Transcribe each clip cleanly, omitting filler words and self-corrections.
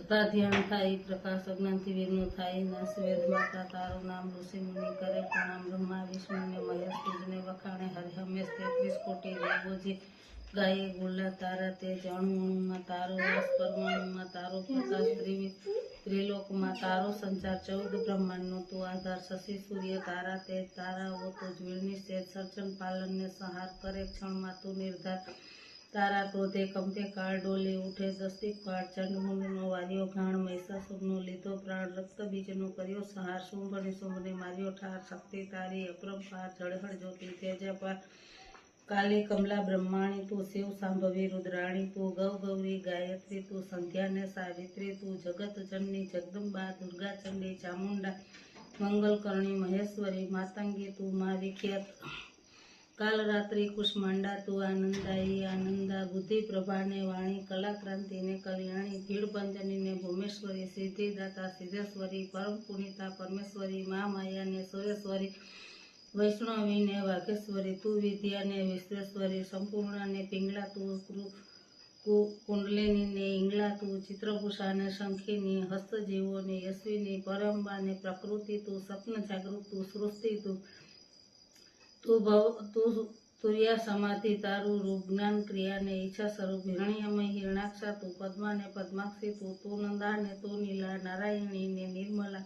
श्रद्धा ध्यान थाय प्रकाश अज्ञान थी विघ्न थाय नास वेद माता तारो नाम ऋषि मुनि करे प्रणाम ब्रह्मा विष्णु ने महेश तुझने वखाणे हरि हमेश 33 कोटि देवो जी गाये गुल्ला तारा तेज अणु में तारो रस परमाणु में तारो प्रकाश त्रिलोक में तारो संचार 14 ब्रह्मांड नो तू आधार शशि सूर्य तारा तेज तारा वो तो ज्वीर निषेध सर्जन पालन ने संहार करे क्षण में तू निर्धार तारा क्रोधे कंपे काळ डोले उठे दस्तिक काळ चंडमुंडनो वार्यो घाण महिषासुरनो लीधो प्राण रक्त बीजनो कर्यो संहार शुंभने मार्यो ठार शक्ति तारी अपरंपार जड़हड़ ज्योति तेजपार काली कमला ब्रह्माणी तू शिव सांभवी रुद्राणी तू गौ गौरी गायत्री तू संध्या ने सावित्री तू जगत जननी जगदम्बा दुर्गा चंडी चामुंडा मंगलकर्णी महेश्वरी मातंगी तू मां विख्यात काल रात्रि कुष्मांडा तू आनंदाई आनंदा बुद्धि प्रभा ने वाणी कला क्रांति ने कल्याणी भीड़ भंजनी ने भूमेश्वरी सिद्धिदाता सिद्धेश्वरी परम पुनीता परमेश्वरी महामाया ने सुरेश्वरी वैष्णवी ने वाघेश्वरी तू विद्या ने विश्वेश्वरी संपूर्णा ने पिंगला तू कुंडलिनी ने इंगला तू चित्रभूषा ने शंखिनी हस्तजीवो ने यशविनी परम्बा ने प्रकृति तू स्वप्न जागृत तू सृष्टि तू तुर्या समाधि तारू रूप ज्ञान क्रिया ने इच्छा स्वरूप हिरण्यमय हिरणाक्षा तू पद्मा ने पद्माक्षी तू नंदा ने तू नीला नारायणी ने निर्मला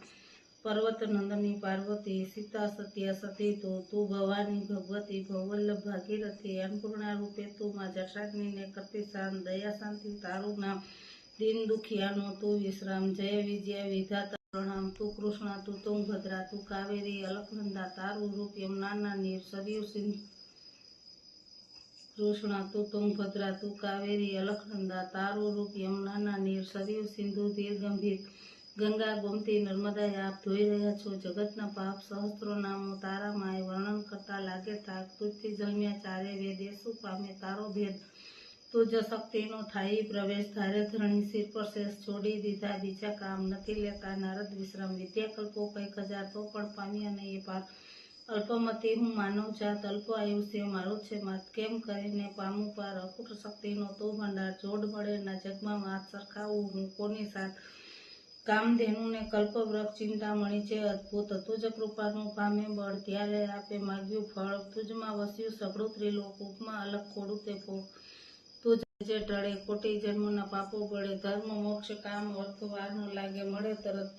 पर्वत नंदनी पार्वती सीता सत्य सती तू भवानी भगवती भवल्लभ भागीरथी अन्नपूर्णा रूपे तू मां जटाग्नि ने करती शांत दया शांति तारू नाम दीन दुखियानो तू विश्राम जय विजय विधाता प्रणाम तू कृष्णा तू तुंगभद्रा तू कावेरी अलकनंदा तारू रूप यमुना नीर सरयू सिंधु कृष्णा तू तुंगभद्रा तू कावेरी अलकनंदा तारू रूप यमुना नीर सरयू सिंधु धीर गंभीर गंगा गोमती नर्मदा आप धोई रह्या छो जगतना पाप सहस्त्रो नामो तारा माय वर्णन करता लागे थाक तुझથી જન્મ્યા ચારે વેદ શું પામે તારો ભેદ તુજ શક્તિનો થાય પ્રવેશ ધારે ધરણી સિર પર શેષ છોડી દીધા બીજા કામ નથી લેતા નારદ વિશ્રામ વિદ્યા કલ્પો કઈક હજાર તો પણ પામ્યા નહીં એ પાર અલ્પમતી હું માનવ જાત અલ્પ આયુષ્ય મારું છે માત કેમ કરીને પામું પાર અકૂટ શક્તિનો તો ભંડાર જોડ મળે ના જગમાં માત સરખાવું હું કોની સાથ કામધેનુ ને કલ્પવૃક્ષ ચિંતામણી છે અદ્ભુત તુજ કૃપાનું પામે બળ ત્યારે આપે માગ્યું ફળ તુજમાં વસ્યું સગળું ત્રિલોક ઉપમાં અલગ ખોડું તે ફોક તુજ જે ટળે કોટી જન્મના પાપો પડે ધર્મ મોક્ષ કામ અર્થ વાર ન લાગે મળે તરત